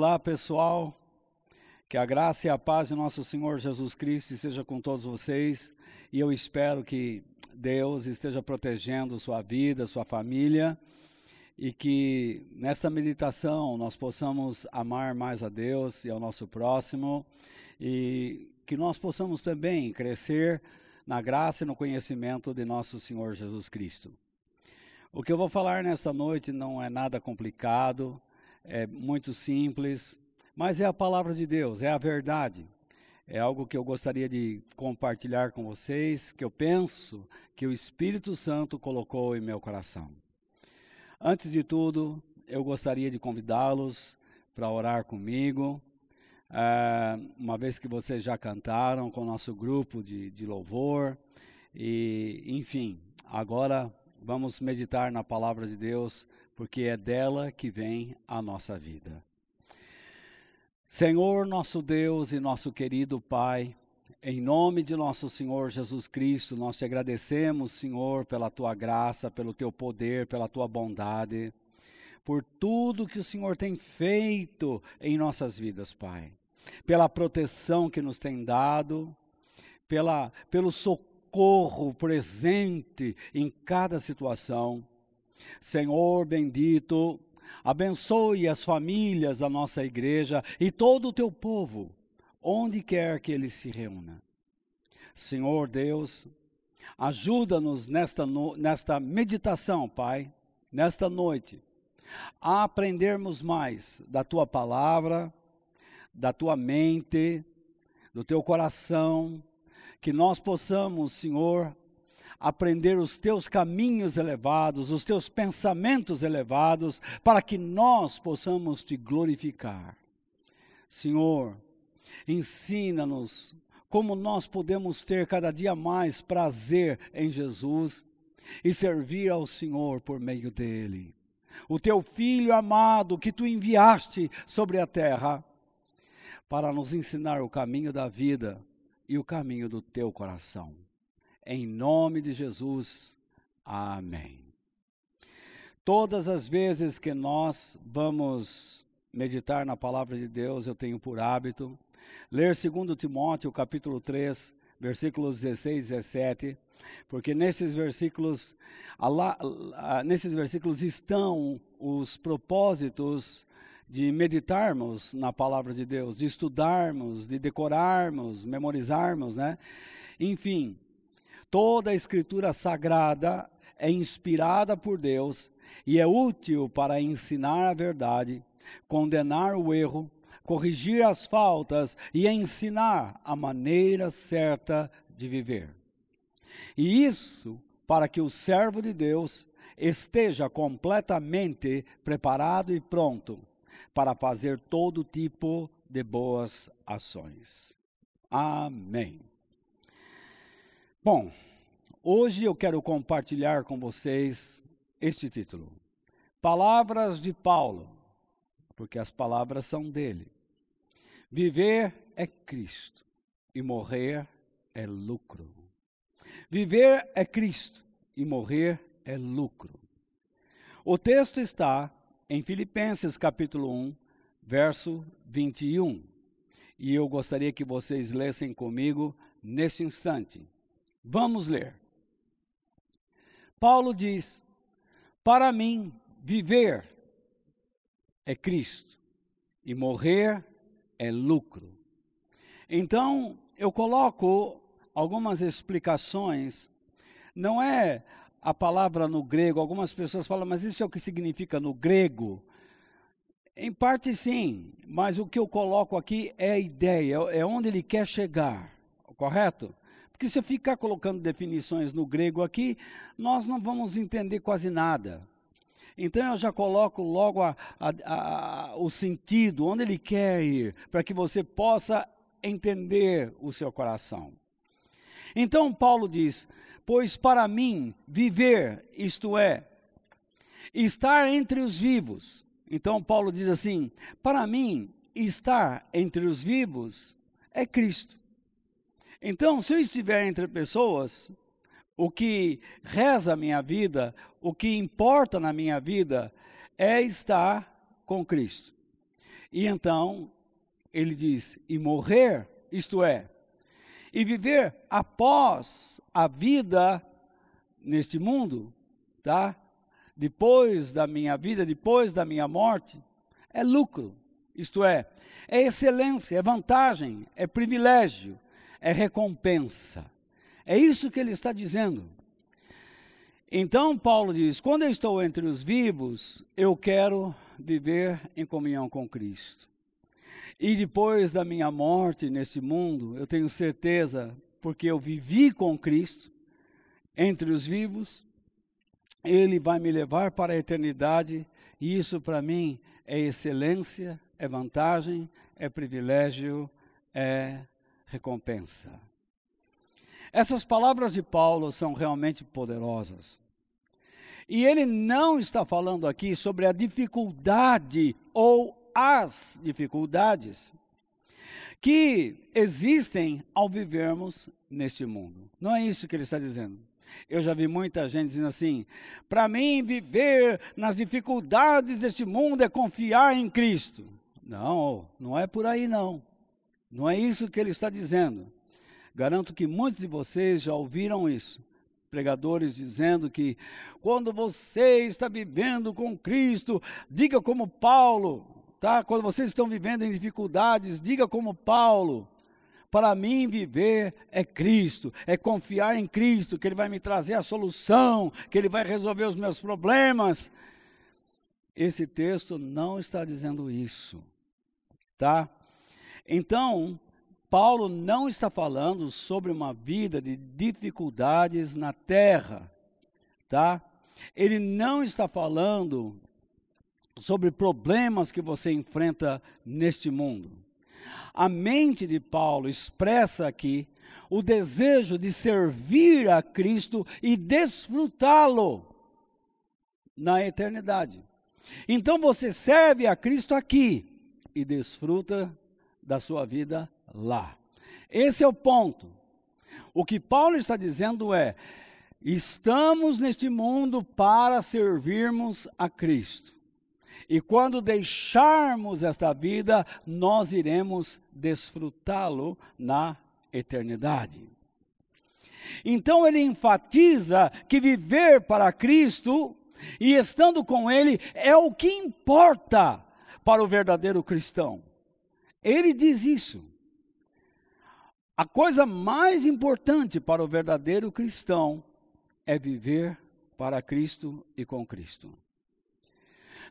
Olá, pessoal, que a graça e a paz de nosso Senhor Jesus Cristo seja com todos vocês, e eu espero que Deus esteja protegendo sua vida, sua família, e que nesta meditação nós possamos amar mais a Deus e ao nosso próximo, e que nós possamos também crescer na graça e no conhecimento de nosso Senhor Jesus Cristo. O que eu vou falar nesta noite não é nada complicado, é muito simples, mas é a palavra de Deus, é a verdade. É algo que eu gostaria de compartilhar com vocês, que eu penso que o Espírito Santo colocou em meu coração. Antes de tudo, eu gostaria de convidá-los para orar comigo, uma vez que vocês já cantaram com o nosso grupo de louvor, e enfim, agora vamos meditar na palavra de Deus, porque é dela que vem a nossa vida. Senhor, nosso Deus e nosso querido Pai, em nome de nosso Senhor Jesus Cristo, nós te agradecemos, Senhor, pela tua graça, pelo teu poder, pela tua bondade, por tudo que o Senhor tem feito em nossas vidas, Pai, pela proteção que nos tem dado, pelo socorro presente em cada situação. Senhor bendito, abençoe as famílias da nossa igreja e todo o teu povo, onde quer que ele se reúna. Senhor Deus, ajuda-nos nesta meditação, Pai, nesta noite, a aprendermos mais da tua palavra, da tua mente, do teu coração, que nós possamos, Senhor, aprender os teus caminhos elevados, os teus pensamentos elevados, para que nós possamos te glorificar. Senhor, ensina-nos como nós podemos ter cada dia mais prazer em Jesus e servir ao Senhor por meio dele. O teu Filho amado que tu enviaste sobre a terra para nos ensinar o caminho da vida e o caminho do teu coração. Em nome de Jesus, amém. Todas as vezes que nós vamos meditar na palavra de Deus, eu tenho por hábito ler 2 Timóteo, capítulo 3, versículos 16 e 17, porque nesses versículos estão os propósitos de meditarmos na palavra de Deus, de estudarmos, de decorarmos, memorizarmos, né? Enfim, toda a Escritura Sagrada é inspirada por Deus e é útil para ensinar a verdade, condenar o erro, corrigir as faltas e ensinar a maneira certa de viver. E isso para que o servo de Deus esteja completamente preparado e pronto para fazer todo tipo de boas ações. Amém. Bom, hoje eu quero compartilhar com vocês este título. Palavras de Paulo, porque as palavras são dele. Viver é Cristo e morrer é lucro. Viver é Cristo e morrer é lucro. O texto está em Filipenses capítulo 1, verso 21. E eu gostaria que vocês lessem comigo nesse instante. Vamos ler. Paulo diz: para mim, viver é Cristo e morrer é lucro. Então, eu coloco algumas explicações. Não é a palavra no grego, algumas pessoas falam, mas isso é o que significa no grego? Em parte sim, mas o que eu coloco aqui é a ideia, é onde ele quer chegar, correto? Porque se eu ficar colocando definições no grego aqui, nós não vamos entender quase nada. Então eu já coloco logo o sentido, onde ele quer ir, para que você possa entender o seu coração. Então Paulo diz: pois para mim viver, isto é, estar entre os vivos. Então Paulo diz assim: para mim estar entre os vivos é Cristo. Então, se eu estiver entre pessoas, o que reza a minha vida, o que importa na minha vida é estar com Cristo. E então, ele diz, e morrer, isto é, e viver após a vida neste mundo, tá? Depois da minha vida, depois da minha morte, é lucro, isto é excelência, é vantagem, é privilégio, é recompensa. É isso que ele está dizendo. Então Paulo diz, quando eu estou entre os vivos, eu quero viver em comunhão com Cristo. E depois da minha morte neste mundo, eu tenho certeza, porque eu vivi com Cristo, entre os vivos, Ele vai me levar para a eternidade, e isso para mim é excelência, é vantagem, é privilégio, é recompensa. Essas palavras de Paulo são realmente poderosas. E ele não está falando aqui sobre a dificuldade ou as dificuldades que existem ao vivermos neste mundo. Não é isso que ele está dizendo. Eu já vi muita gente dizendo assim, para mim viver nas dificuldades deste mundo é confiar em Cristo. Não, não é por aí não. Não é isso que ele está dizendo. Garanto que muitos de vocês já ouviram isso. Pregadores dizendo que quando você está vivendo com Cristo, diga como Paulo, tá? Quando vocês estão vivendo em dificuldades, diga como Paulo. Para mim viver é Cristo, é confiar em Cristo, que Ele vai me trazer a solução, que Ele vai resolver os meus problemas. Esse texto não está dizendo isso, tá? Então, Paulo não está falando sobre uma vida de dificuldades na terra, tá? Ele não está falando sobre problemas que você enfrenta neste mundo. A mente de Paulo expressa aqui o desejo de servir a Cristo e desfrutá-lo na eternidade. Então você serve a Cristo aqui e desfruta da sua vida lá. Esse é o ponto. O que Paulo está dizendo é, estamos neste mundo para servirmos a Cristo. E quando deixarmos esta vida, nós iremos desfrutá-lo na eternidade. Então ele enfatiza que viver para Cristo e estando com Ele é o que importa para o verdadeiro cristão. Ele diz isso. A coisa mais importante para o verdadeiro cristão é viver para Cristo e com Cristo.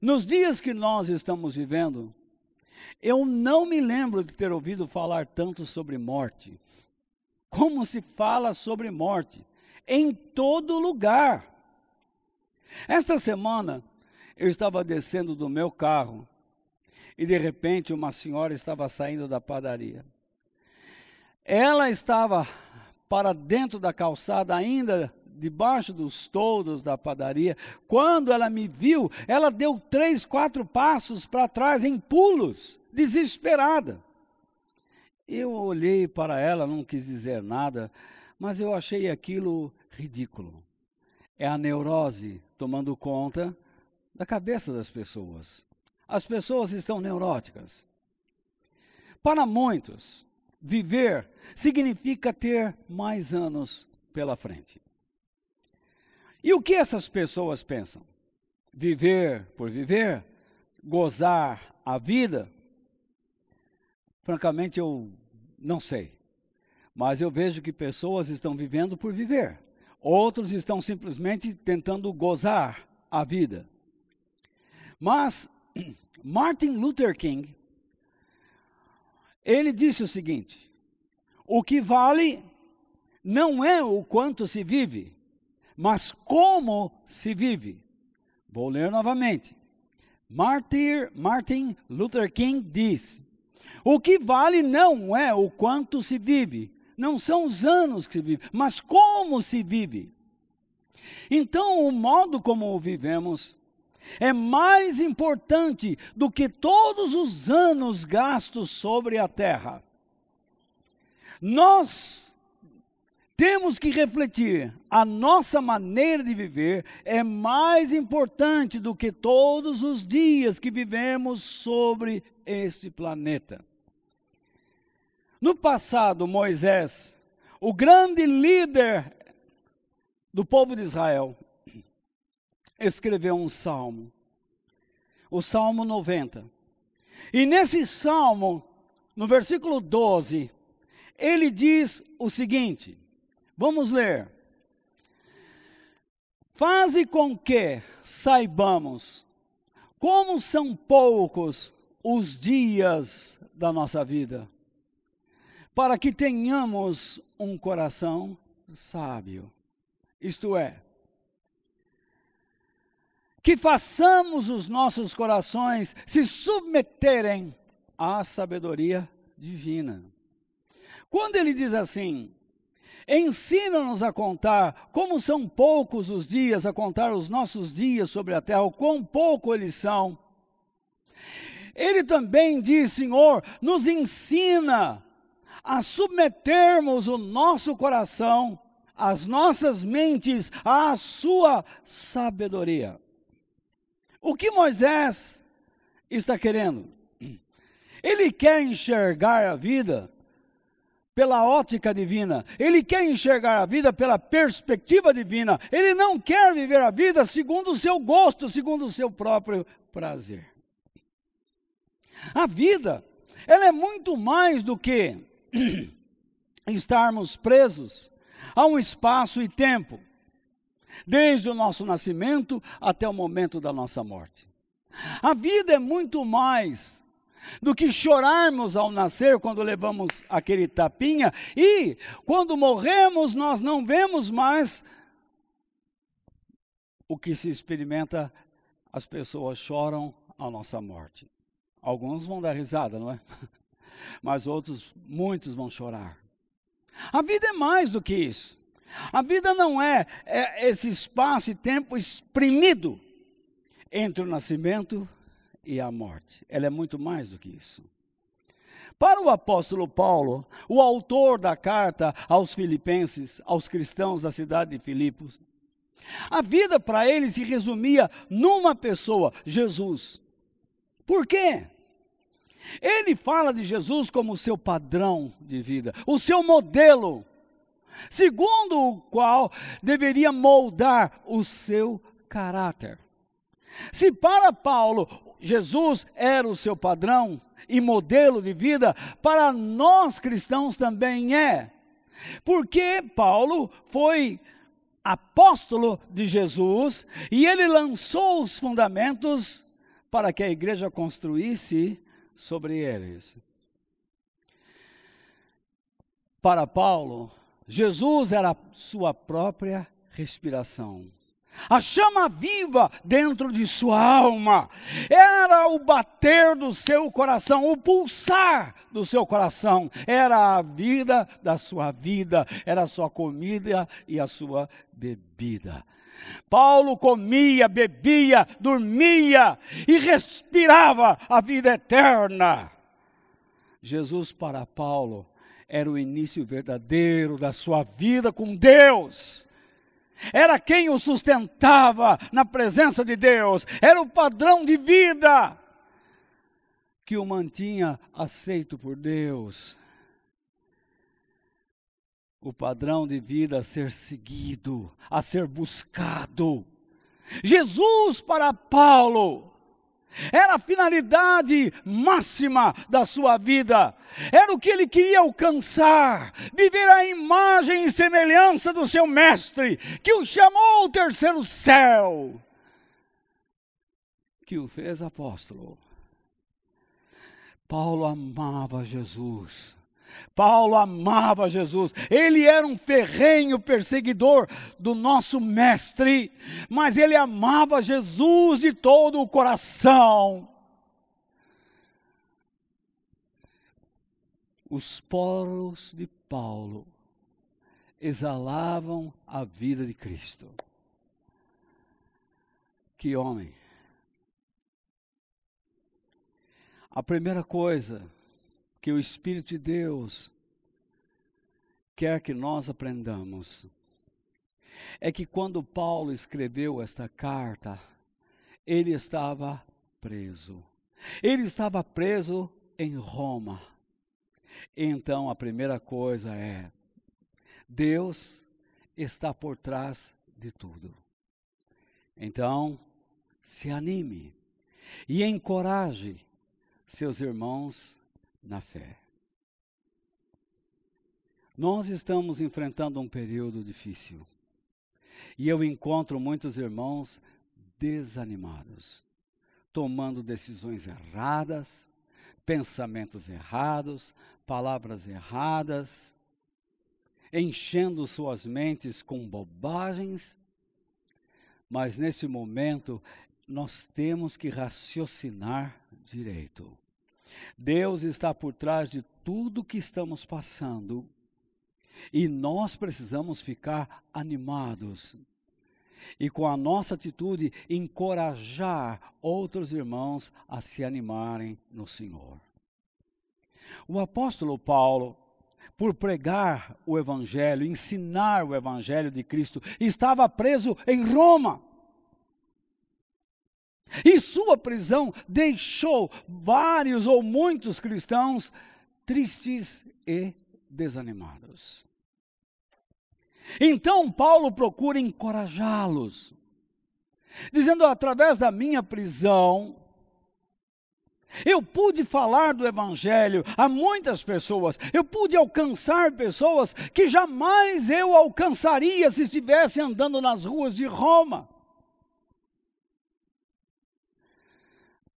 Nos dias que nós estamos vivendo, eu não me lembro de ter ouvido falar tanto sobre morte. Como se fala sobre morte? Em todo lugar. Esta semana, eu estava descendo do meu carro e de repente uma senhora estava saindo da padaria. Ela estava para dentro da calçada ainda, debaixo dos toldos da padaria. Quando ela me viu, ela deu 3, 4 passos para trás em pulos, desesperada. Eu olhei para ela, não quis dizer nada, mas eu achei aquilo ridículo. É a neurose tomando conta da cabeça das pessoas. As pessoas estão neuróticas. Para muitos, viver significa ter mais anos pela frente. E o que essas pessoas pensam? Viver por viver? Gozar a vida? Francamente, eu não sei. Mas eu vejo que pessoas estão vivendo por viver. Outros estão simplesmente tentando gozar a vida. Mas Martin Luther King, ele disse o seguinte: o que vale não é o quanto se vive, mas como se vive. Vou ler novamente. Martin Luther King diz: o que vale não é o quanto se vive, não são os anos que se vive, mas como se vive. Então, o modo como vivemos é mais importante do que todos os anos gastos sobre a terra. Nós temos que refletir, a nossa maneira de viver é mais importante do que todos os dias que vivemos sobre este planeta. No passado, Moisés, o grande líder do povo de Israel, escreveu um salmo, o Salmo 90. E nesse salmo, no versículo 12, ele diz o seguinte, vamos ler. Faze com que saibamos como são poucos os dias da nossa vida, para que tenhamos um coração sábio. Isto é, que façamos os nossos corações se submeterem à sabedoria divina. Quando ele diz assim, ensina-nos a contar como são poucos os dias, a contar os nossos dias sobre a terra, o quão pouco eles são. Ele também diz, Senhor, nos ensina a submetermos o nosso coração, as nossas mentes, à sua sabedoria. O que Moisés está querendo? Ele quer enxergar a vida pela ótica divina. Ele quer enxergar a vida pela perspectiva divina. Ele não quer viver a vida segundo o seu gosto, segundo o seu próprio prazer. A vida, ela é muito mais do que estarmos presos a um espaço e tempo, desde o nosso nascimento até o momento da nossa morte. A vida é muito mais do que chorarmos ao nascer quando levamos aquele tapinha e quando morremos nós não vemos mais o que se experimenta, as pessoas choram à nossa morte. Alguns vão dar risada, não é? Mas outros, muitos vão chorar. A vida é mais do que isso. A vida não é esse espaço e tempo exprimido entre o nascimento e a morte. Ela é muito mais do que isso. Para o apóstolo Paulo, o autor da carta aos filipenses, aos cristãos da cidade de Filipos, a vida para ele se resumia numa pessoa, Jesus. Por quê? Ele fala de Jesus como o seu padrão de vida, o seu modelo, segundo o qual deveria moldar o seu caráter. Se para Paulo Jesus era o seu padrão e modelo de vida, para nós cristãos também é. Porque Paulo foi apóstolo de Jesus e ele lançou os fundamentos para que a igreja construísse sobre eles. Para Paulo, Jesus era a sua própria respiração. A chama viva dentro de sua alma, era o bater do seu coração, o pulsar do seu coração, era a vida da sua vida, era a sua comida e a sua bebida. Paulo comia, bebia, dormia e respirava a vida eterna. Jesus para Paulo era o início verdadeiro da sua vida com Deus. Era quem o sustentava na presença de Deus. Era o padrão de vida que o mantinha aceito por Deus. O padrão de vida a ser seguido, a ser buscado. Jesus para Paulo era a finalidade máxima da sua vida. Era o que ele queria alcançar, viver a imagem e semelhança do seu mestre, que o chamou ao terceiro céu, que o fez apóstolo. Paulo amava Jesus. Paulo amava Jesus. Ele era um ferrenho perseguidor do nosso mestre, mas ele amava Jesus de todo o coração. Os poros de Paulo exalavam a vida de Cristo. Que homem! A primeira coisa que o Espírito de Deus quer que nós aprendamos é que quando Paulo escreveu esta carta, ele estava preso. Ele estava preso em Roma. Então a primeira coisa é: Deus está por trás de tudo. Então, se anime e encoraje seus irmãos na fé. Nós estamos enfrentando um período difícil. E eu encontro muitos irmãos desanimados, tomando decisões erradas, pensamentos errados, palavras erradas, enchendo suas mentes com bobagens. Mas nesse momento, nós temos que raciocinar direito. Deus está por trás de tudo que estamos passando. E nós precisamos ficar animados. E com a nossa atitude, encorajar outros irmãos a se animarem no Senhor. O apóstolo Paulo, por pregar o Evangelho, ensinar o Evangelho de Cristo, estava preso em Roma. E sua prisão deixou vários ou muitos cristãos tristes e desanimados. Então Paulo procura encorajá-los, dizendo: através da minha prisão, eu pude falar do Evangelho a muitas pessoas, eu pude alcançar pessoas que jamais eu alcançaria se estivesse andando nas ruas de Roma.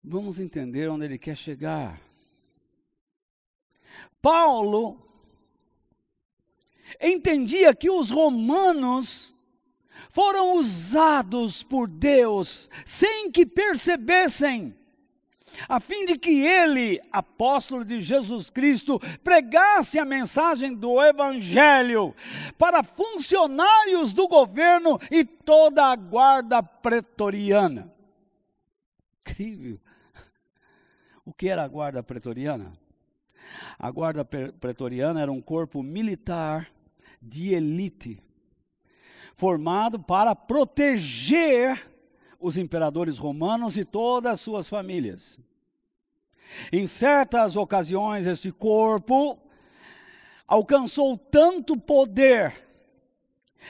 Vamos entender onde ele quer chegar. Paulo entendia que os romanos foram usados por Deus sem que percebessem, a fim de que ele, apóstolo de Jesus Cristo, pregasse a mensagem do Evangelho para funcionários do governo e toda a guarda pretoriana. Incrível! O que era a guarda pretoriana? A guarda pretoriana era um corpo militar de elite, formado para proteger os imperadores romanos e todas as suas famílias. Em certas ocasiões, este corpo alcançou tanto poder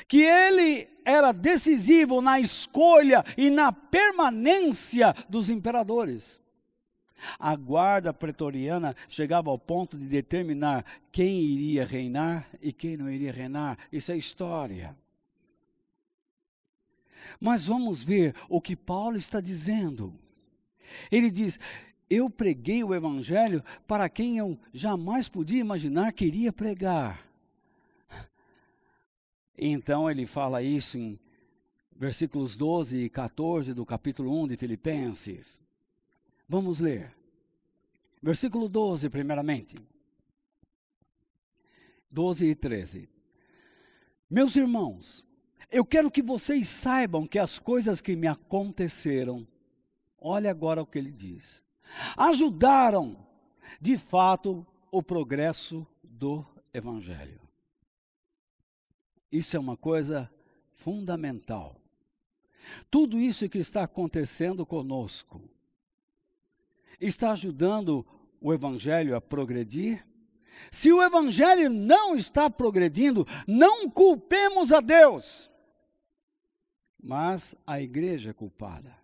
que ele era decisivo na escolha e na permanência dos imperadores. A guarda pretoriana chegava ao ponto de determinar quem iria reinar e quem não iria reinar. Isso é história. Mas vamos ver o que Paulo está dizendo. Ele diz: eu preguei o Evangelho para quem eu jamais podia imaginar que iria pregar. Então ele fala isso em versículos 12 e 14 do capítulo 1 de Filipenses. Vamos ler. Versículo 12, primeiramente. 12 e 13. Meus irmãos, eu quero que vocês saibam que as coisas que me aconteceram, olha agora o que ele diz, ajudaram, de fato, o progresso do Evangelho. Isso é uma coisa fundamental. Tudo isso que está acontecendo conosco está ajudando o Evangelho a progredir? Se o Evangelho não está progredindo, não culpemos a Deus, mas a igreja é culpada.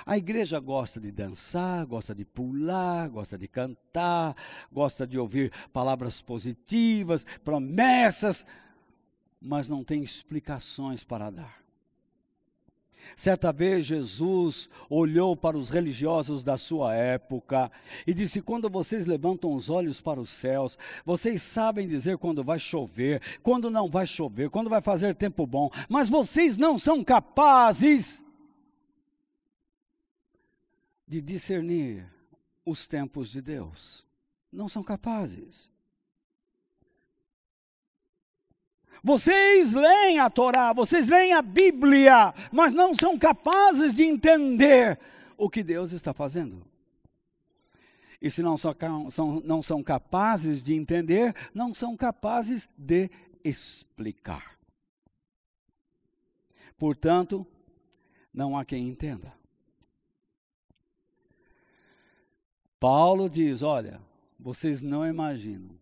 A igreja gosta de dançar, gosta de pular, gosta de cantar, gosta de ouvir palavras positivas, promessas, mas não tem explicações para dar. Certa vez Jesus olhou para os religiosos da sua época e disse: quando vocês levantam os olhos para os céus, vocês sabem dizer quando vai chover, quando não vai chover, quando vai fazer tempo bom, mas vocês não são capazes de discernir os tempos de Deus. Não são capazes. Vocês leem a Torá, vocês leem a Bíblia, mas não são capazes de entender o que Deus está fazendo. E se não são capazes de entender, não são capazes de explicar. Portanto, não há quem entenda. Paulo diz, olha, vocês não imaginam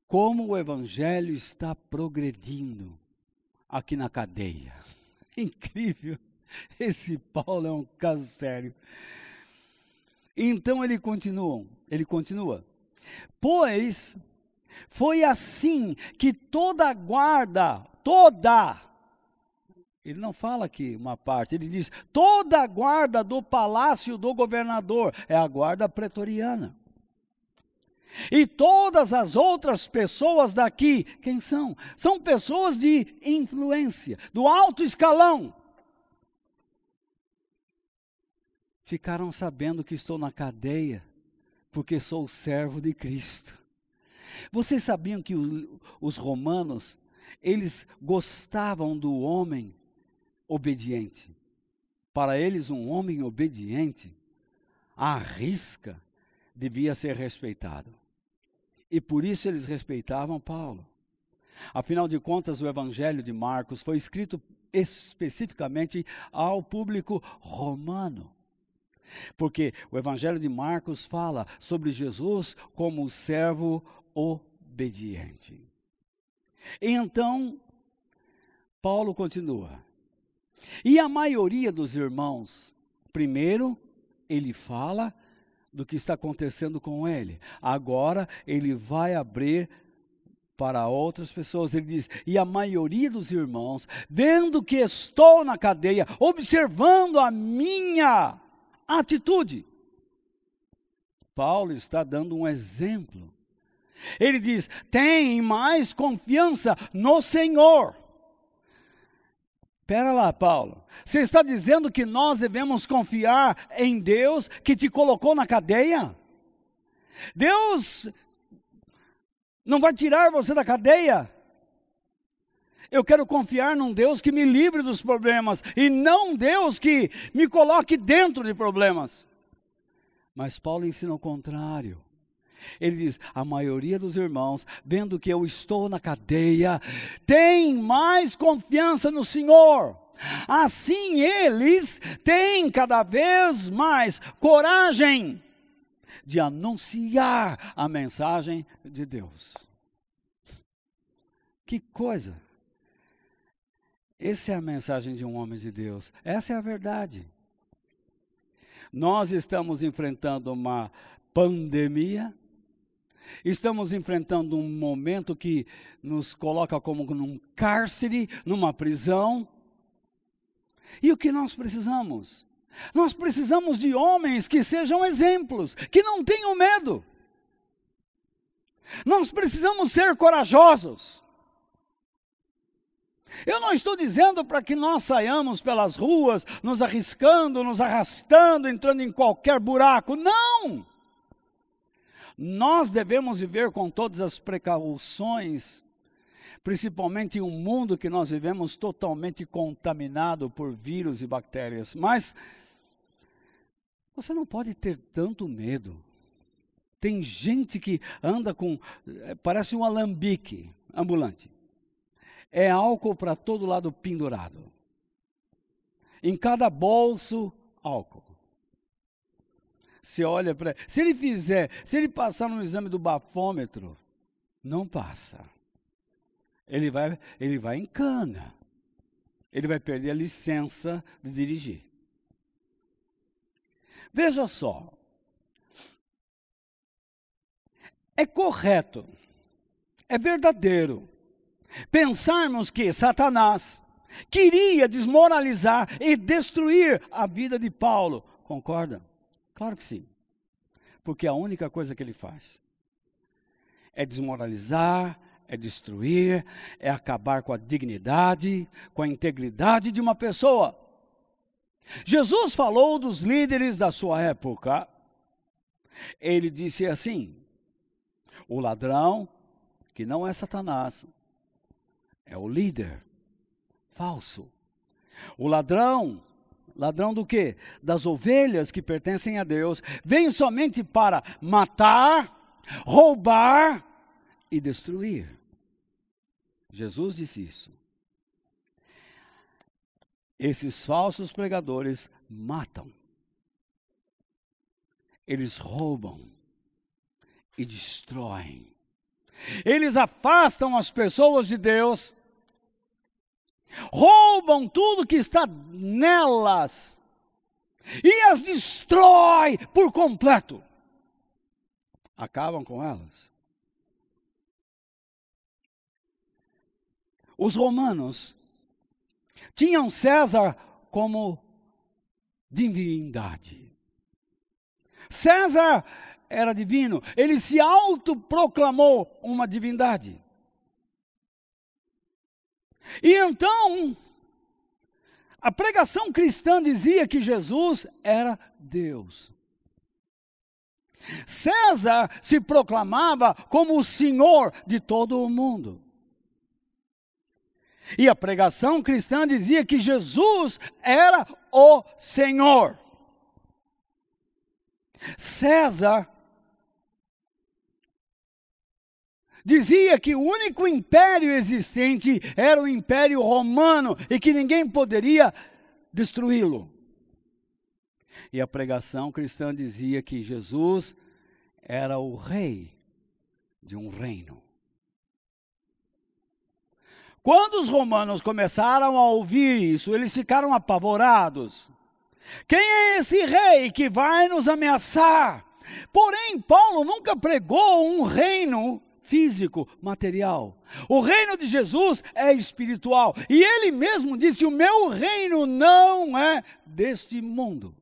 como o evangelho está progredindo aqui na cadeia. Incrível, esse Paulo é um caso sério. Então ele continua. Pois foi assim que toda a guarda, ele não fala aqui uma parte, ele diz, toda a guarda do palácio do governador, é a guarda pretoriana. E todas as outras pessoas daqui, quem são? São pessoas de influência, do alto escalão. Ficaram sabendo que estou na cadeia, porque sou servo de Cristo. Vocês sabiam que os romanos, eles gostavam do homem obediente. Para eles, um homem obediente, à risca, devia ser respeitado. E por isso eles respeitavam Paulo. Afinal de contas, o Evangelho de Marcos foi escrito especificamente ao público romano. Porque o Evangelho de Marcos fala sobre Jesus como servo obediente. Então, Paulo continua. E a maioria dos irmãos, primeiro, ele fala do que está acontecendo com ele. Agora, ele vai abrir para outras pessoas. Ele diz, e a maioria dos irmãos, vendo que estou na cadeia, observando a minha atitude. Paulo está dando um exemplo. Ele diz, tem mais confiança no Senhor. Espera lá, Paulo. Você está dizendo que nós devemos confiar em Deus que te colocou na cadeia? Deus não vai tirar você da cadeia? Eu quero confiar num Deus que me livre dos problemas e não um Deus que me coloque dentro de problemas. Mas Paulo ensina o contrário. Ele diz, a maioria dos irmãos, vendo que eu estou na cadeia, tem mais confiança no Senhor. Assim eles têm cada vez mais coragem de anunciar a mensagem de Deus. Que coisa! Essa é a mensagem de um homem de Deus. Essa é a verdade. Nós estamos enfrentando uma pandemia. Estamos enfrentando um momento que nos coloca como num cárcere, numa prisão. E o que nós precisamos? Nós precisamos de homens que sejam exemplos, que não tenham medo. Nós precisamos ser corajosos. Eu não estou dizendo para que nós saiamos pelas ruas, nos arriscando, nos arrastando, entrando em qualquer buraco. Não! Nós devemos viver com todas as precauções, principalmente em um mundo que nós vivemos totalmente contaminado por vírus e bactérias. Mas você não pode ter tanto medo. Tem gente que anda com, parece um alambique ambulante. É álcool para todo lado pendurado. Em cada bolso, álcool. Você olha para... Se ele passar no exame do bafômetro, não passa. Ele vai em cana. Ele vai perder a licença de dirigir. Veja só. É correto, é verdadeiro pensarmos que Satanás queria desmoralizar e destruir a vida de Paulo. Concorda? Claro que sim. Porque a única coisa que ele faz é desmoralizar, é destruir, é acabar com a dignidade, com a integridade de uma pessoa. Jesus falou dos líderes da sua época. Ele disse assim: o ladrão, que não é Satanás, é o líder falso. O ladrão ladrão do quê? Das ovelhas que pertencem a Deus, vem somente para matar, roubar e destruir. Jesus disse isso. Esses falsos pregadores matam, eles roubam e destroem. Eles afastam as pessoas de Deus, roubam tudo que está nelas e as destrói por completo. Acabam com elas. Os romanos tinham César como divindade. César era divino, ele se autoproclamou uma divindade. E então, a pregação cristã dizia que Jesus era Deus. César se proclamava como o Senhor de todo o mundo. E a pregação cristã dizia que Jesus era o Senhor. César dizia que o único império existente era o Império Romano e que ninguém poderia destruí-lo. E a pregação cristã dizia que Jesus era o rei de um reino. Quando os romanos começaram a ouvir isso, eles ficaram apavorados. Quem é esse rei que vai nos ameaçar? Porém, Paulo nunca pregou um reino físico, material. O reino de Jesus é espiritual. E ele mesmo disse: o meu reino não é deste mundo.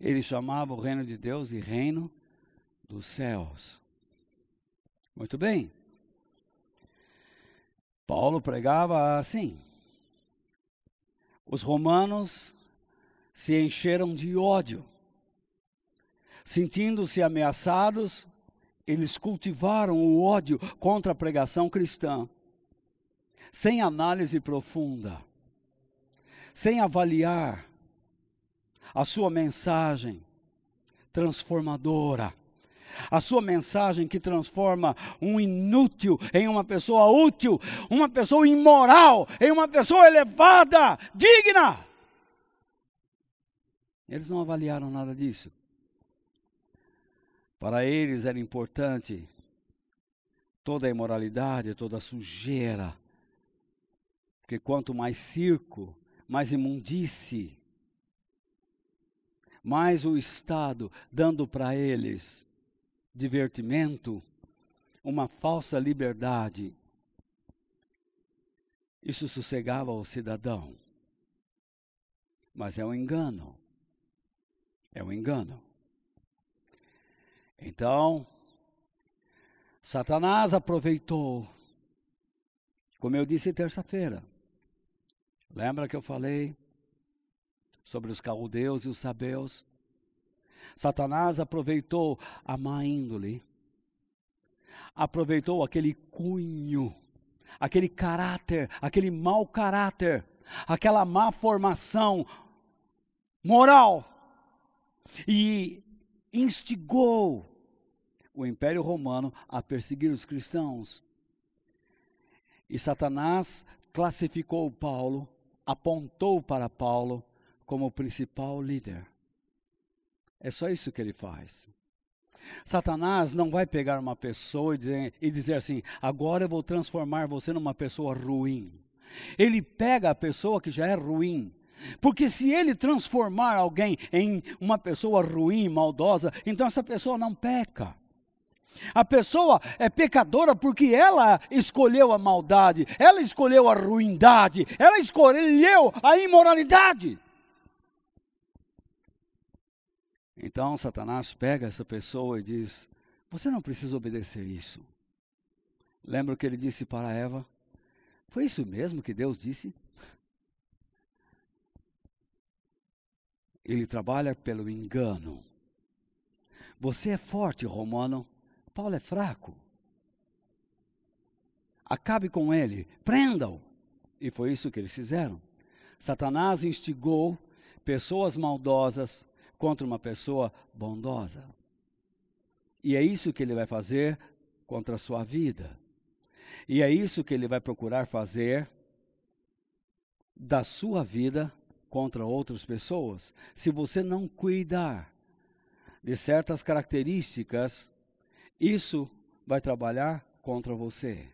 Ele chamava o reino de Deus de reino dos céus. Muito bem. Paulo pregava assim. Os romanos se encheram de ódio. Sentindo-se ameaçados, eles cultivaram o ódio contra a pregação cristã, sem análise profunda, sem avaliar a sua mensagem transformadora. A sua mensagem que transforma um inútil em uma pessoa útil, uma pessoa imoral em uma pessoa elevada, digna. Eles não avaliaram nada disso. Para eles era importante toda a imoralidade, toda a sujeira. Porque quanto mais circo, mais imundície, mais o Estado dando para eles divertimento, uma falsa liberdade. Isso sossegava o cidadão. Mas é um engano. É um engano. Então, Satanás aproveitou, como eu disse terça-feira. Lembra que eu falei sobre os caldeus e os sabeus? Satanás aproveitou a má índole, aproveitou aquele cunho, aquele caráter, aquele mau caráter, aquela má formação moral e instigou o Império Romano a perseguir os cristãos. E Satanás classificou Paulo, apontou para Paulo como o principal líder. É só isso que ele faz. Satanás não vai pegar uma pessoa e dizer assim: agora eu vou transformar você numa pessoa ruim. Ele pega a pessoa que já é ruim. Porque se ele transformar alguém em uma pessoa ruim, maldosa, então essa pessoa não peca. A pessoa é pecadora porque ela escolheu a maldade, ela escolheu a ruindade, ela escolheu a imoralidade. Então Satanás pega essa pessoa e diz: você não precisa obedecer isso. Lembra o que ele disse para Eva? Foi isso mesmo que Deus disse? Ele trabalha pelo engano. Você é forte, Romano. Paulo é fraco. Acabe com ele, prenda-o. E foi isso que eles fizeram. Satanás instigou pessoas maldosas contra uma pessoa bondosa. E é isso que ele vai fazer contra a sua vida. E é isso que ele vai procurar fazer da sua vida contra outras pessoas. Se você não cuidar de certas características, isso vai trabalhar contra você.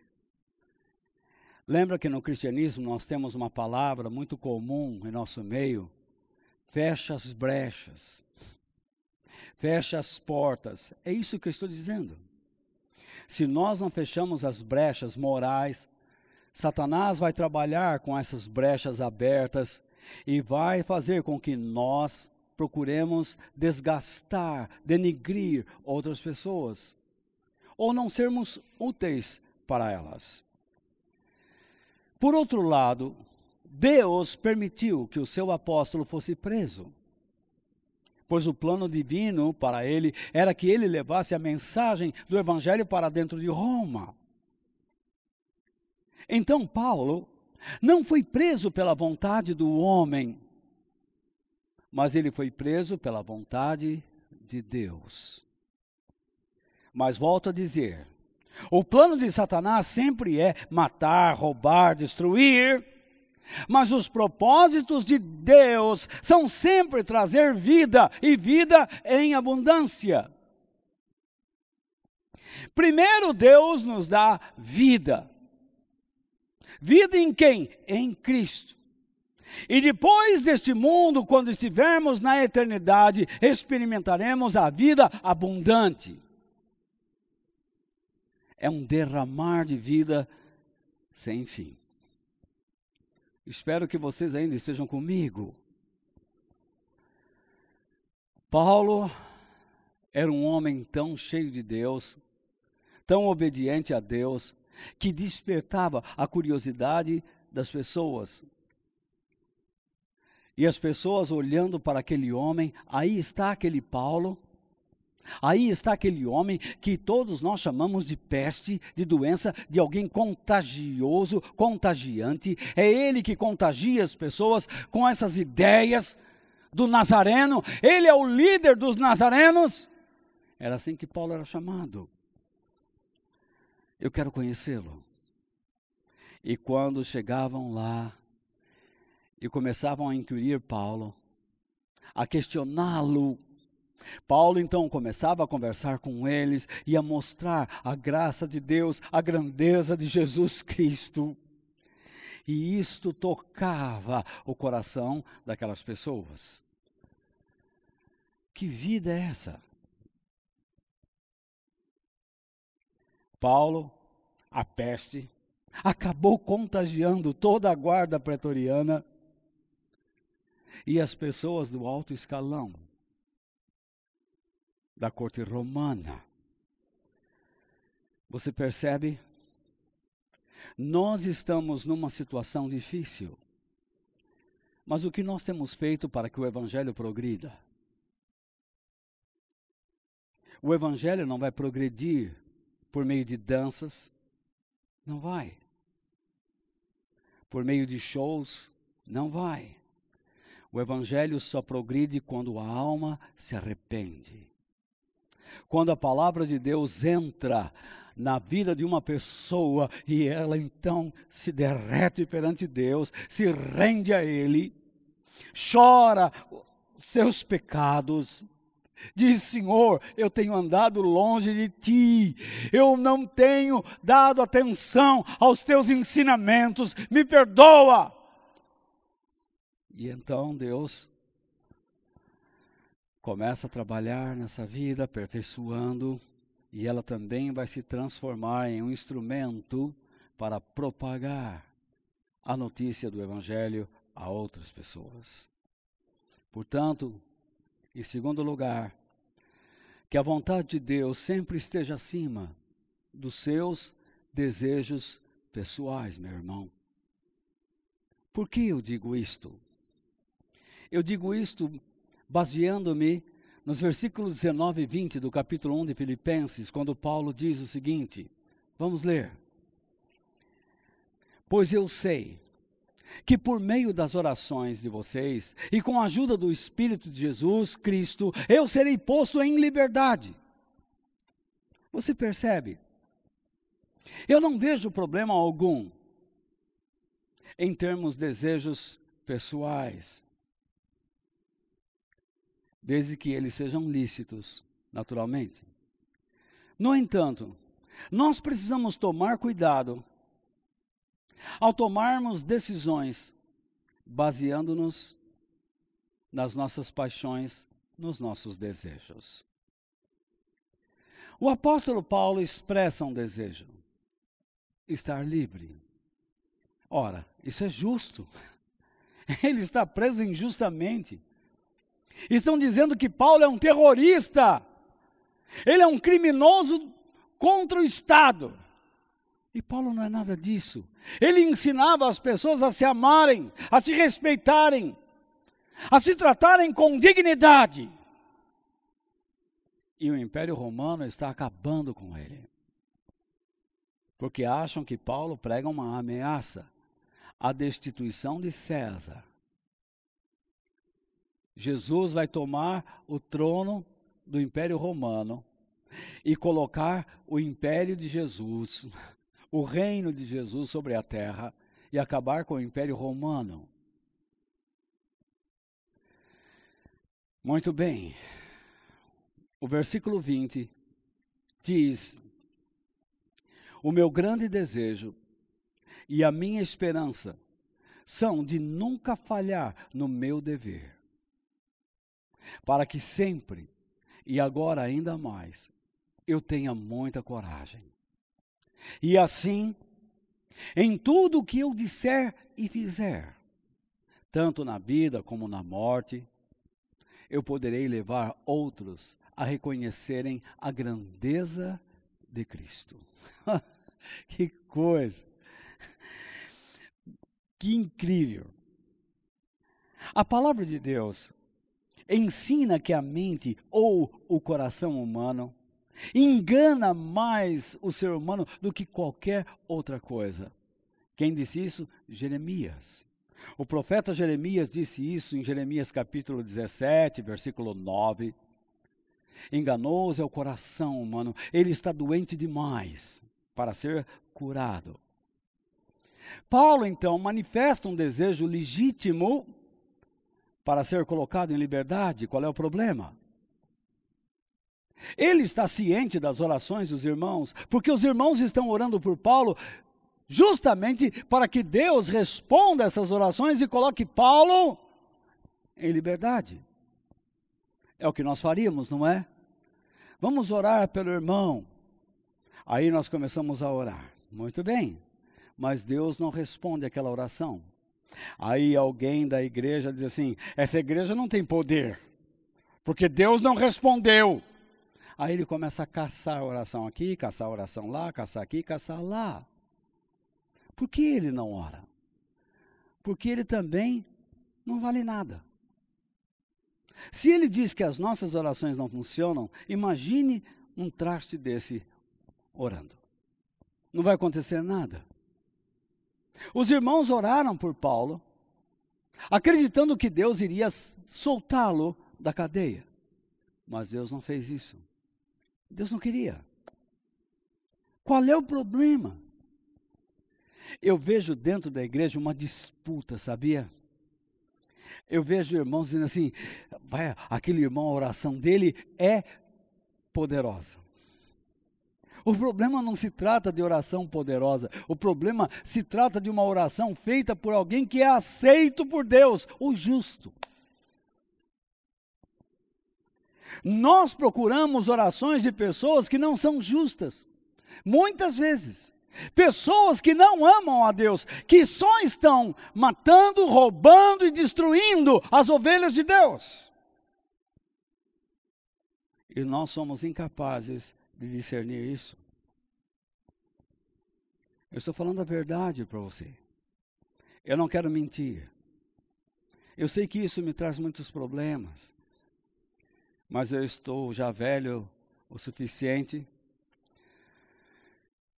Lembra que no cristianismo nós temos uma palavra muito comum em nosso meio? Fecha as brechas. Fecha as portas. É isso que eu estou dizendo. Se nós não fechamos as brechas morais, Satanás vai trabalhar com essas brechas abertas e vai fazer com que nós procuremos desgastar, denigrir outras pessoas, ou não sermos úteis para elas. Por outro lado, Deus permitiu que o seu apóstolo fosse preso, pois o plano divino para ele era que ele levasse a mensagem do evangelho para dentro de Roma. Então Paulo não foi preso pela vontade do homem, mas ele foi preso pela vontade de Deus. Mas volto a dizer, o plano de Satanás sempre é matar, roubar, destruir, mas os propósitos de Deus são sempre trazer vida e vida em abundância. Primeiro Deus nos dá vida. Vida em quem? Em Cristo. E depois deste mundo, quando estivermos na eternidade, experimentaremos a vida abundante. É um derramar de vida sem fim. Espero que vocês ainda estejam comigo. Paulo era um homem tão cheio de Deus, tão obediente a Deus, que despertava a curiosidade das pessoas. E as pessoas olhando para aquele homem, aí está aquele Paulo, aí está aquele homem que todos nós chamamos de peste, de doença, de alguém contagioso, contagiante. É ele que contagia as pessoas com essas ideias do Nazareno. Ele é o líder dos nazarenos. Era assim que Paulo era chamado. Eu quero conhecê-lo. E quando chegavam lá e começavam a inquirir Paulo, a questioná-lo, Paulo então começava a conversar com eles e a mostrar a graça de Deus, a grandeza de Jesus Cristo. E isto tocava o coração daquelas pessoas. Que vida é essa? Paulo, a peste, acabou contagiando toda a guarda pretoriana e as pessoas do alto escalão da corte romana. Você percebe? Nós estamos numa situação difícil, mas o que nós temos feito para que o evangelho progrida? O evangelho não vai progredir por meio de danças, não vai. Por meio de shows, não vai. O evangelho só progride quando a alma se arrepende. Quando a palavra de Deus entra na vida de uma pessoa e ela então se derrete perante Deus, se rende a Ele, chora os seus pecados, diz: Senhor, eu tenho andado longe de Ti, eu não tenho dado atenção aos Teus ensinamentos, me perdoa. E então Deus começa a trabalhar nessa vida, aperfeiçoando, e ela também vai se transformar em um instrumento para propagar a notícia do Evangelho a outras pessoas. Portanto, em segundo lugar, que a vontade de Deus sempre esteja acima dos seus desejos pessoais, meu irmão. Por que eu digo isto? Eu digo isto baseando-me nos versículos 19 e 20 do capítulo 1 de Filipenses, quando Paulo diz o seguinte, vamos ler. Pois eu sei que por meio das orações de vocês e com a ajuda do Espírito de Jesus Cristo, eu serei posto em liberdade. Você percebe? Eu não vejo problema algum em termos desejos pessoais, desde que eles sejam lícitos, naturalmente. No entanto, nós precisamos tomar cuidado ao tomarmos decisões baseando-nos nas nossas paixões, nos nossos desejos. O apóstolo Paulo expressa um desejo: estar livre. Ora, isso é justo. Ele está preso injustamente. Estão dizendo que Paulo é um terrorista. Ele é um criminoso contra o Estado. E Paulo não é nada disso. Ele ensinava as pessoas a se amarem, a se respeitarem, a se tratarem com dignidade. E o Império Romano está acabando com ele. Porque acham que Paulo prega uma ameaça à destituição de César. Jesus vai tomar o trono do Império Romano e colocar o Império de Jesus, o reino de Jesus sobre a terra, e acabar com o Império Romano. Muito bem. O versículo 20 diz: o meu grande desejo e a minha esperança são de nunca falhar no meu dever, para que sempre, e agora ainda mais, eu tenha muita coragem. E assim, em tudo o que eu disser e fizer, tanto na vida como na morte, eu poderei levar outros a reconhecerem a grandeza de Cristo. Que coisa! Que incrível! A palavra de Deus ensina que a mente ou o coração humano engana mais o ser humano do que qualquer outra coisa. Quem disse isso? Jeremias. O profeta Jeremias disse isso em Jeremias capítulo 17, versículo 9. Enganoso é o coração humano, ele está doente demais para ser curado. Paulo, então, manifesta um desejo legítimo para ser colocado em liberdade. Qual é o problema? Ele está ciente das orações dos irmãos, porque os irmãos estão orando por Paulo justamente para que Deus responda essas orações e coloque Paulo em liberdade. É o que nós faríamos, não é? Vamos orar pelo irmão. Aí nós começamos a orar. Muito bem, mas Deus não responde aquela oração. Aí alguém da igreja diz assim: essa igreja não tem poder, porque Deus não respondeu. Aí ele começa a caçar a oração aqui, caçar a oração lá, caçar aqui, caçar lá. Por que ele não ora? Porque ele também não vale nada. Se ele diz que as nossas orações não funcionam, imagine um traste desse orando. Não vai acontecer nada. Os irmãos oraram por Paulo, acreditando que Deus iria soltá-lo da cadeia. Mas Deus não fez isso. Deus não queria. Qual é o problema? Eu vejo dentro da igreja uma disputa, sabia? Eu vejo irmãos dizendo assim: aquele irmão, a oração dele é poderosa. O problema não se trata de oração poderosa, o problema se trata de uma oração feita por alguém que é aceito por Deus, o justo. Nós procuramos orações de pessoas que não são justas, muitas vezes. Pessoas que não amam a Deus, que só estão matando, roubando e destruindo as ovelhas de Deus. E nós somos incapazes de discernir isso. Eu estou falando a verdade para você. Eu não quero mentir. Eu sei que isso me traz muitos problemas. Mas eu estou já velho o suficiente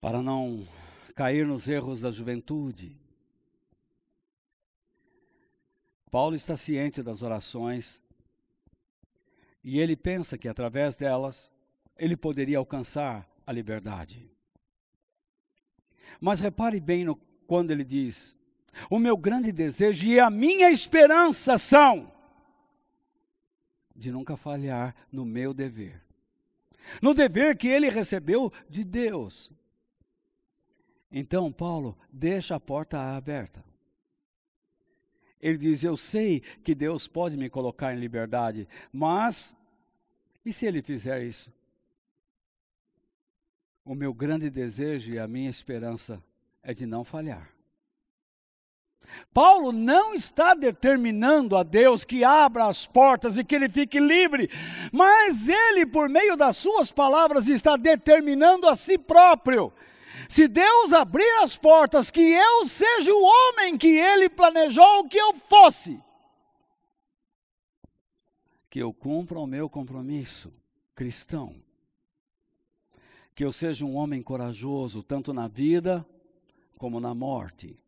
para não cair nos erros da juventude. Paulo está ciente das orações e ele pensa que através delas ele poderia alcançar a liberdade. Mas repare bem quando ele diz: o meu grande desejo e a minha esperança são de nunca falhar no meu dever. No dever que ele recebeu de Deus. Então, Paulo deixa a porta aberta. Ele diz: eu sei que Deus pode me colocar em liberdade, mas e se ele fizer isso? O meu grande desejo e a minha esperança é de não falhar. Paulo não está determinando a Deus que abra as portas e que ele fique livre, mas ele, por meio das suas palavras, está determinando a si próprio. Se Deus abrir as portas, que eu seja o homem que ele planejou que eu fosse. Que eu cumpra o meu compromisso cristão. Que eu seja um homem corajoso, tanto na vida como na morte.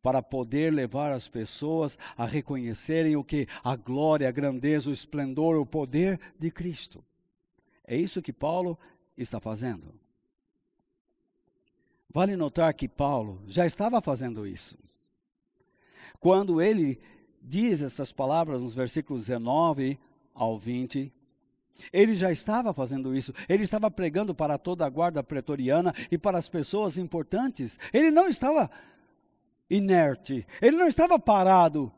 Para poder levar as pessoas a reconhecerem o que? A glória, a grandeza, o esplendor, o poder de Cristo. É isso que Paulo está fazendo. Vale notar que Paulo já estava fazendo isso. Quando ele diz essas palavras nos versículos 19 ao 20, ele já estava fazendo isso. Ele estava pregando para toda a guarda pretoriana e para as pessoas importantes. Ele não estava inerte, ele não estava parado.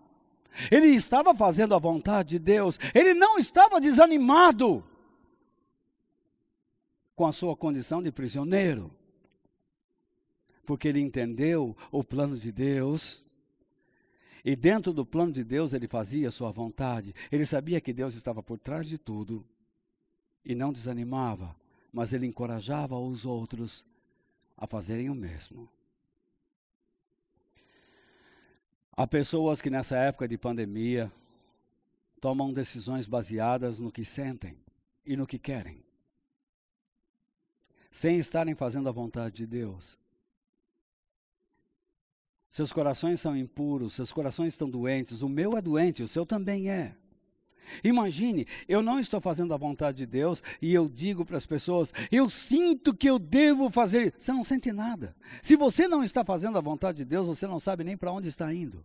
Ele estava fazendo a vontade de Deus. Ele não estava desanimado com a sua condição de prisioneiro. Porque ele entendeu o plano de Deus, e dentro do plano de Deus ele fazia a sua vontade. Ele sabia que Deus estava por trás de tudo, e não desanimava, mas ele encorajava os outros a fazerem o mesmo. Há pessoas que nessa época de pandemia tomam decisões baseadas no que sentem e no que querem, sem estarem fazendo a vontade de Deus. Seus corações são impuros, seus corações estão doentes, o meu é doente, o seu também é. Imagine, eu não estou fazendo a vontade de Deus e eu digo para as pessoas: eu sinto que eu devo fazer. Você não sente nada. Se você não está fazendo a vontade de Deus, você não sabe nem para onde está indo.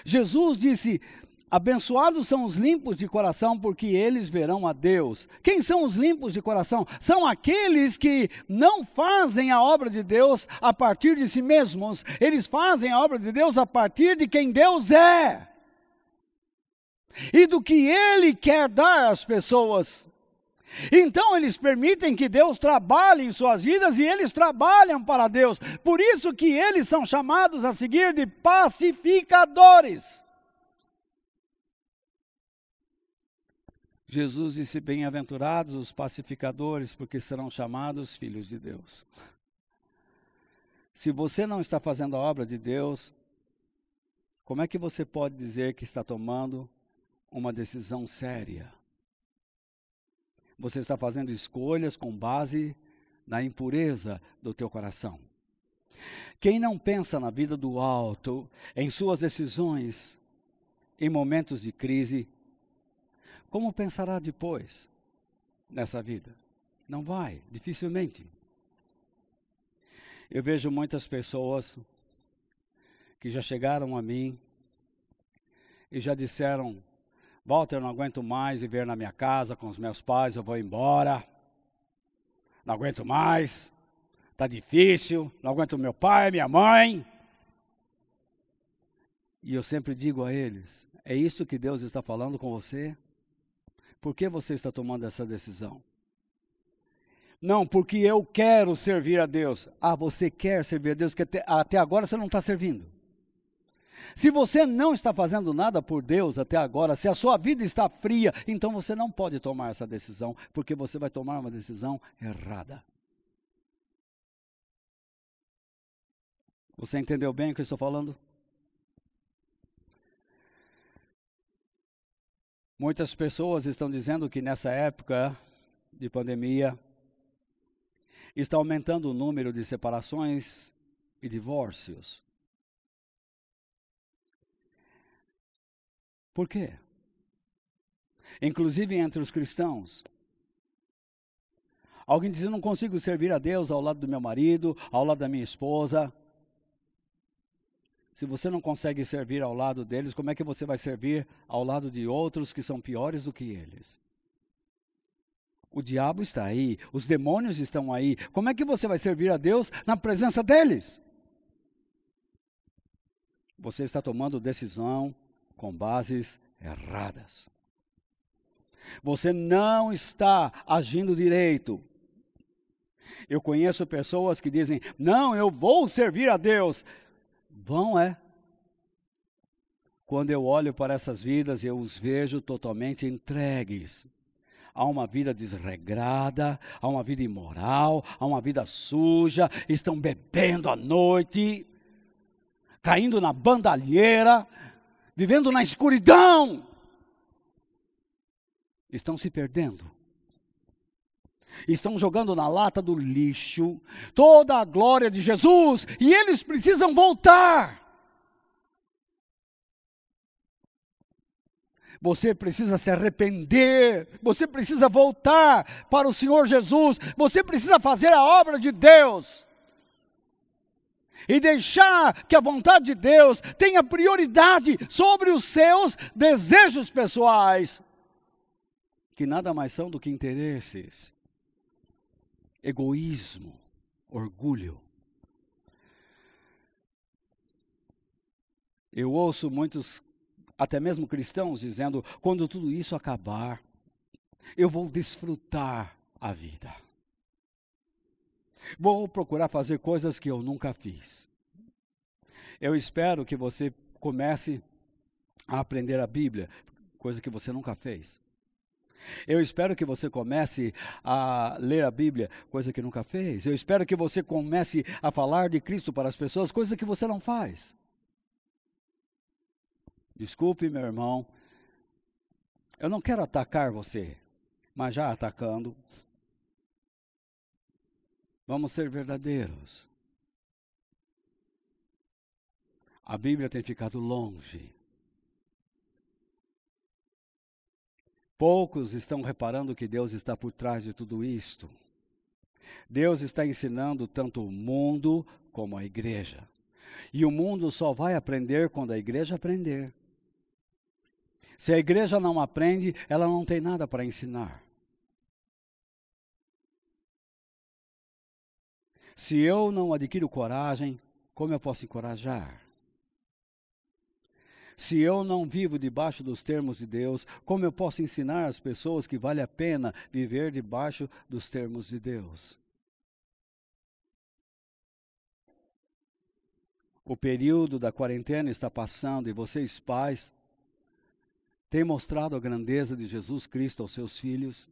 Jesus disse: abençoados são os limpos de coração, porque eles verão a Deus. Quem são os limpos de coração? São aqueles que não fazem a obra de Deus a partir de si mesmos. Eles fazem a obra de Deus a partir de quem Deus é. E do que Ele quer dar às pessoas. Então eles permitem que Deus trabalhe em suas vidas e eles trabalham para Deus. Por isso que eles são chamados a seguir de pacificadores. Jesus disse: bem-aventurados os pacificadores, porque serão chamados filhos de Deus. Se você não está fazendo a obra de Deus, como é que você pode dizer que está tomando uma decisão séria? Você está fazendo escolhas com base na impureza do teu coração. Quem não pensa na vida do alto, em suas decisões, em momentos de crise, como pensará depois nessa vida? Não vai, dificilmente. Eu vejo muitas pessoas que já chegaram a mim e já disseram: Walter, eu não aguento mais viver na minha casa com os meus pais, eu vou embora. Não aguento mais, está difícil, não aguento meu pai, minha mãe. E eu sempre digo a eles: é isso que Deus está falando com você? Por que você está tomando essa decisão? Não, porque eu quero servir a Deus. Ah, você quer servir a Deus, que até agora você não está servindo. Se você não está fazendo nada por Deus até agora, se a sua vida está fria, então você não pode tomar essa decisão, porque você vai tomar uma decisão errada. Você entendeu bem o que eu estou falando? Muitas pessoas estão dizendo que nessa época de pandemia está aumentando o número de separações e divórcios. Por quê? Inclusive entre os cristãos. Alguém diz, eu não consigo servir a Deus ao lado do meu marido, ao lado da minha esposa. Se você não consegue servir ao lado deles, como é que você vai servir ao lado de outros que são piores do que eles? O diabo está aí, os demônios estão aí. Como é que você vai servir a Deus na presença deles? Você está tomando decisão com bases erradas. Você não está agindo direito. Eu conheço pessoas que dizem, não, eu vou servir a Deus. Vão, Quando eu olho para essas vidas, eu os vejo totalmente entregues. Há uma vida desregrada, há uma vida imoral, há uma vida suja, estão bebendo à noite, caindo na bandalheira, vivendo na escuridão. Estão se perdendo. Estão jogando na lata do lixo toda a glória de Jesus e eles precisam voltar. Você precisa se arrepender, você precisa voltar para o Senhor Jesus, você precisa fazer a obra de Deus. E deixar que a vontade de Deus tenha prioridade sobre os seus desejos pessoais, que nada mais são do que interesses, egoísmo, orgulho. Eu ouço muitos, até mesmo cristãos, dizendo, quando tudo isso acabar, eu vou desfrutar a vida. Vou procurar fazer coisas que eu nunca fiz. Eu espero que você comece a aprender a Bíblia, coisa que você nunca fez. Eu espero que você comece a ler a Bíblia, coisa que nunca fez. Eu espero que você comece a falar de Cristo para as pessoas, coisa que você não faz. Desculpe, meu irmão, eu não quero atacar você, mas já atacando, vamos ser verdadeiros. A Bíblia tem ficado longe. Poucos estão reparando que Deus está por trás de tudo isto. Deus está ensinando tanto o mundo como a igreja. E o mundo só vai aprender quando a igreja aprender. Se a igreja não aprende, ela não tem nada para ensinar. Se eu não adquiro coragem, como eu posso encorajar? Se eu não vivo debaixo dos termos de Deus, como eu posso ensinar as pessoas que vale a pena viver debaixo dos termos de Deus? O período da quarentena está passando e vocês, pais, têm mostrado a grandeza de Jesus Cristo aos seus filhos?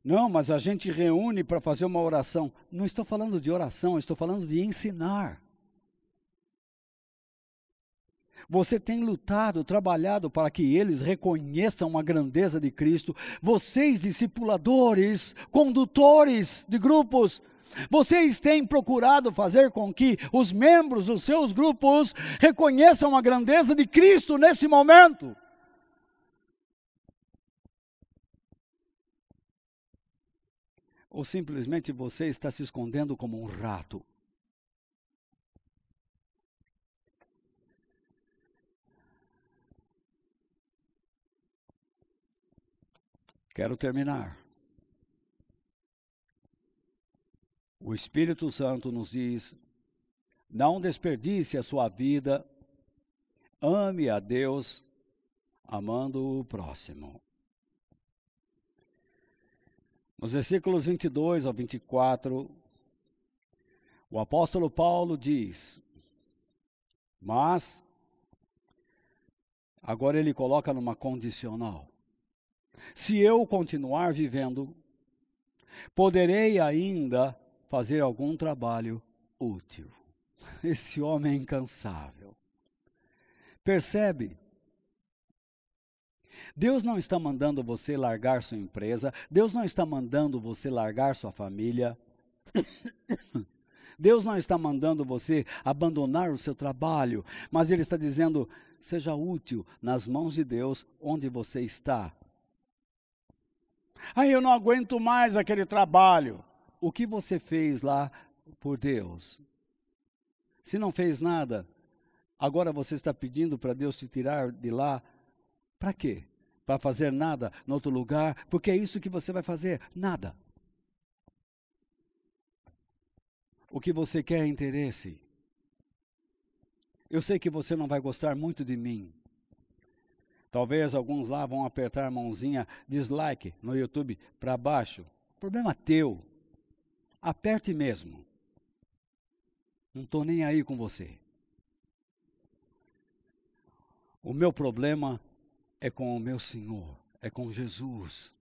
Não, mas a gente reúne para fazer uma oração. Não estou falando de oração, estou falando de ensinar. Você tem lutado, trabalhado para que eles reconheçam a grandeza de Cristo. Vocês, discipuladores, condutores de grupos, vocês têm procurado fazer com que os membros dos seus grupos reconheçam a grandeza de Cristo nesse momento. Ou simplesmente você está se escondendo como um rato? Quero terminar. O Espírito Santo nos diz, não desperdice a sua vida, ame a Deus, amando o próximo. Nos versículos 22 ao 24, o apóstolo Paulo diz, mas, agora ele coloca numa condicional. Se eu continuar vivendo, poderei ainda fazer algum trabalho útil. Esse homem é incansável. Percebe? Deus não está mandando você largar sua empresa, Deus não está mandando você largar sua família. Deus não está mandando você abandonar o seu trabalho, mas Ele está dizendo, seja útil nas mãos de Deus onde você está. Eu não aguento mais aquele trabalho. O que você fez lá por Deus? Se não fez nada, agora você está pedindo para Deus te tirar de lá, para quê? Para fazer nada em outro lugar? Porque é isso que você vai fazer, nada. O que você quer é interesse. Eu sei que você não vai gostar muito de mim. Talvez alguns lá vão apertar a mãozinha dislike no YouTube para baixo. Problema teu. Aperte mesmo. Não estou nem aí com você. O meu problema é com o meu Senhor, é com Jesus.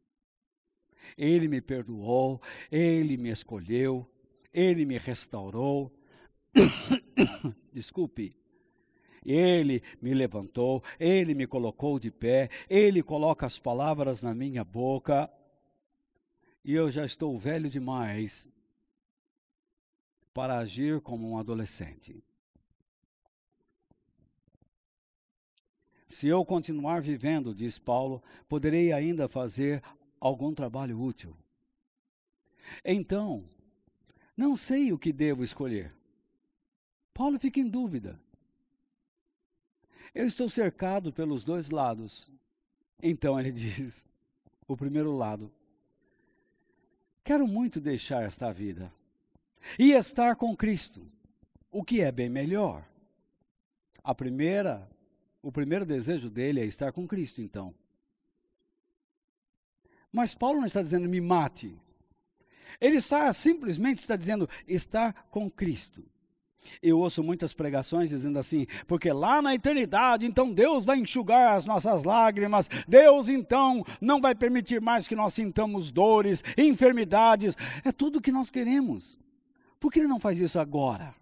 Ele me perdoou, Ele me escolheu, Ele me restaurou. Desculpe. Ele me levantou, Ele me colocou de pé, Ele coloca as palavras na minha boca, e eu já estou velho demais para agir como um adolescente. Se eu continuar vivendo, diz Paulo, poderei ainda fazer algum trabalho útil. Então, não sei o que devo escolher. Paulo fica em dúvida. Eu estou cercado pelos dois lados. Então ele diz, o primeiro lado, quero muito deixar esta vida e estar com Cristo, o que é bem melhor. O primeiro desejo dele é estar com Cristo, então. Mas Paulo não está dizendo, me mate. Ele simplesmente está dizendo, estar com Cristo. Eu ouço muitas pregações dizendo assim, porque lá na eternidade, então Deus vai enxugar as nossas lágrimas, Deus então não vai permitir mais que nós sintamos dores, enfermidades, é tudo o que nós queremos. Por que Ele não faz isso agora?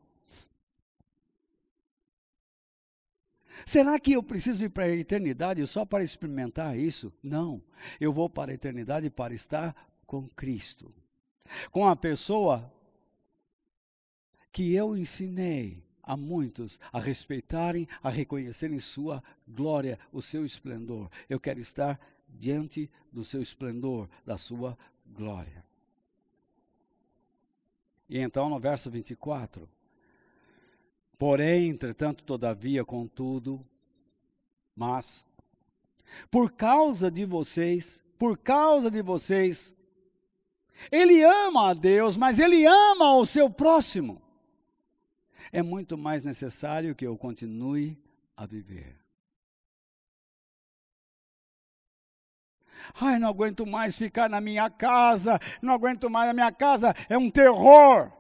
Será que eu preciso ir para a eternidade só para experimentar isso? Não, eu vou para a eternidade para estar com Cristo, com a pessoa que eu ensinei a muitos a respeitarem, a reconhecerem sua glória, o seu esplendor. Eu quero estar diante do seu esplendor, da sua glória. E então no verso 24, porém, entretanto, todavia, contudo, mas, por causa de vocês, ele ama a Deus, mas ele ama o seu próximo. É muito mais necessário que eu continue a viver. Não aguento mais ficar na minha casa, não aguento mais, a minha casa é um terror.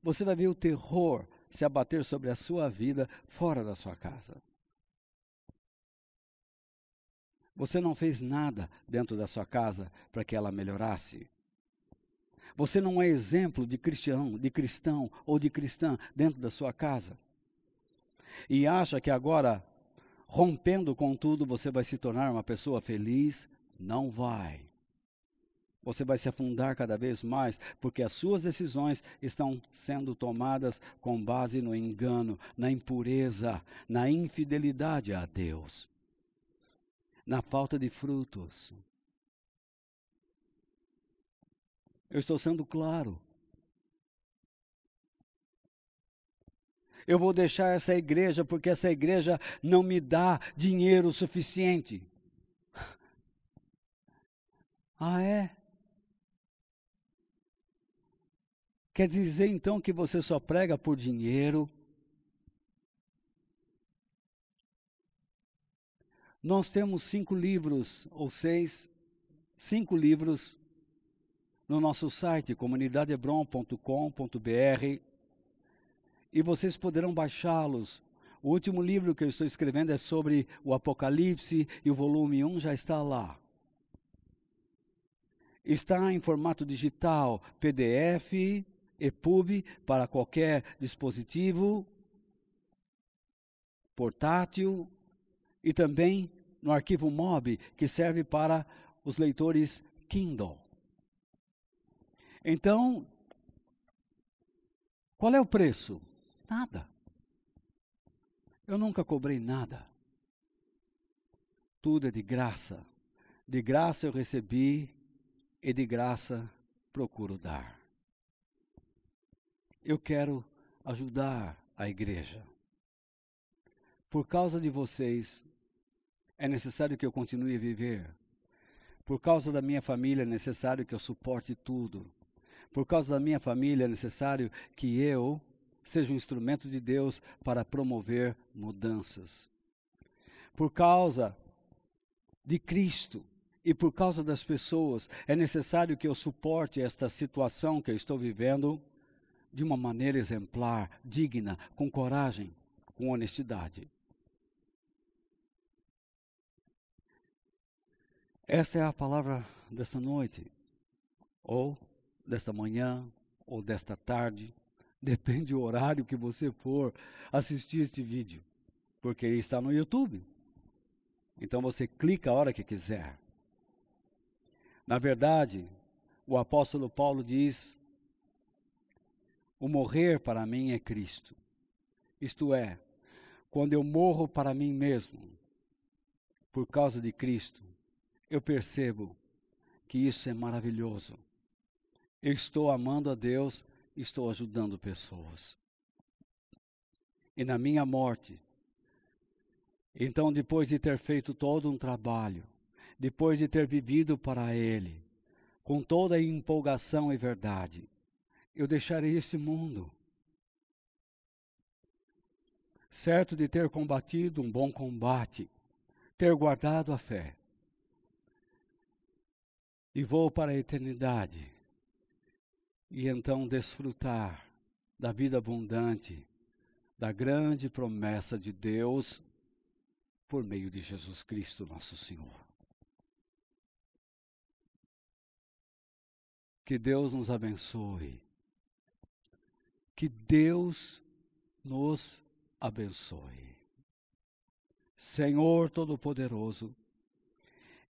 Você vai ver o terror se abater sobre a sua vida fora da sua casa. Você não fez nada dentro da sua casa para que ela melhorasse. Você não é exemplo de cristão ou de cristã dentro da sua casa. E acha que agora, rompendo com tudo, você vai se tornar uma pessoa feliz? Não vai. Você vai se afundar cada vez mais, porque as suas decisões estão sendo tomadas com base no engano, na impureza, na infidelidade a Deus, na falta de frutos. Eu estou sendo claro. Eu vou deixar essa igreja porque essa igreja não me dá dinheiro suficiente. É? Quer dizer então que você só prega por dinheiro? Nós temos 5 livros, ou 5 livros no nosso site, comunidadehebron.com.br, e vocês poderão baixá-los. O último livro que eu estou escrevendo é sobre o Apocalipse, e o volume 1 já está lá. Está em formato digital, PDF, EPUB, para qualquer dispositivo, portátil, e também no arquivo MOB, que serve para os leitores Kindle. Então, Qual é o preço? Nada. Eu nunca cobrei nada. Tudo é de graça. De graça eu recebi e de graça procuro dar. Eu quero ajudar a igreja. Por causa de vocês, é necessário que eu continue a viver. Por causa da minha família, é necessário que eu suporte tudo. Por causa da minha família, é necessário que eu seja um instrumento de Deus para promover mudanças. Por causa de Cristo e por causa das pessoas, é necessário que eu suporte esta situação que eu estou vivendo de uma maneira exemplar, digna, com coragem, com honestidade. Esta é a palavra desta noite, ou desta manhã, ou desta tarde, depende do horário que você for assistir este vídeo, porque ele está no YouTube. Então você clica a hora que quiser. Na verdade, o apóstolo Paulo diz: o morrer para mim é Cristo. Isto é, quando eu morro para mim mesmo, por causa de Cristo, eu percebo que isso é maravilhoso. Eu estou amando a Deus, estou ajudando pessoas. E na minha morte, então depois de ter feito todo um trabalho, depois de ter vivido para Ele, com toda a empolgação e verdade, eu deixarei esse mundo. Certo de ter combatido um bom combate, ter guardado a fé. E vou para a eternidade. E então desfrutar da vida abundante, da grande promessa de Deus, por meio de Jesus Cristo, nosso Senhor. Que Deus nos abençoe. Que Deus nos abençoe. Senhor Todo-Poderoso,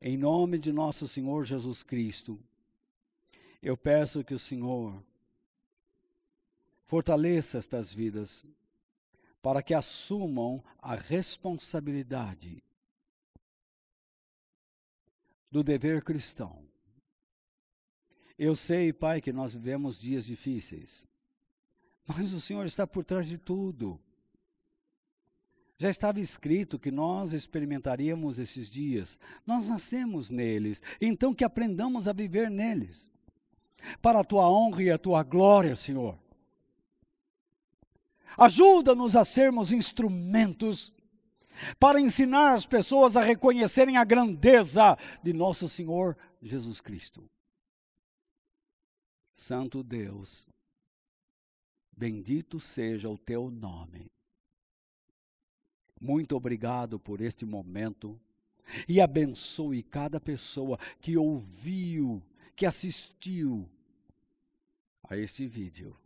em nome de nosso Senhor Jesus Cristo, eu peço que o Senhor fortaleça estas vidas, para que assumam a responsabilidade do dever cristão. Eu sei, Pai, que nós vivemos dias difíceis, mas o Senhor está por trás de tudo. Já estava escrito que nós experimentaríamos esses dias. Nós nascemos neles, então que aprendamos a viver neles. Para a Tua honra e a Tua glória, Senhor. Ajuda-nos a sermos instrumentos para ensinar as pessoas a reconhecerem a grandeza de nosso Senhor Jesus Cristo. Santo Deus, bendito seja o Teu nome. Muito obrigado por este momento e abençoe cada pessoa que ouviu, que assistiu a este vídeo.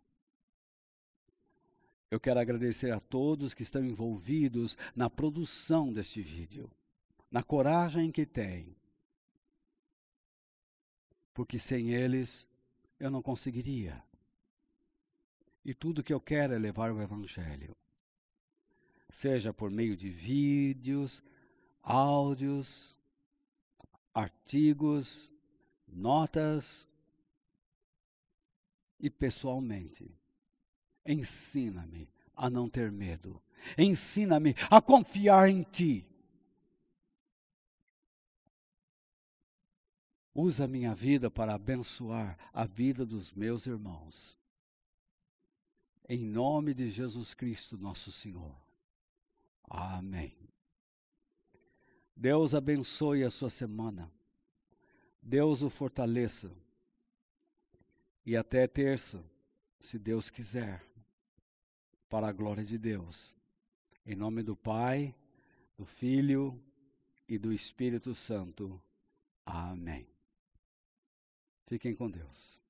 Eu quero agradecer a todos que estão envolvidos na produção deste vídeo, na coragem que têm, porque sem eles eu não conseguiria. E tudo que eu quero é levar o Evangelho, seja por meio de vídeos, áudios, artigos, notas e pessoalmente. Ensina-me a não ter medo. Ensina-me a confiar em Ti. Usa a minha vida para abençoar a vida dos meus irmãos. Em nome de Jesus Cristo, nosso Senhor. Amém. Deus abençoe a sua semana. Deus o fortaleça. E até terça, se Deus quiser, para a glória de Deus. Em nome do Pai, do Filho e do Espírito Santo. Amém. Fiquem com Deus.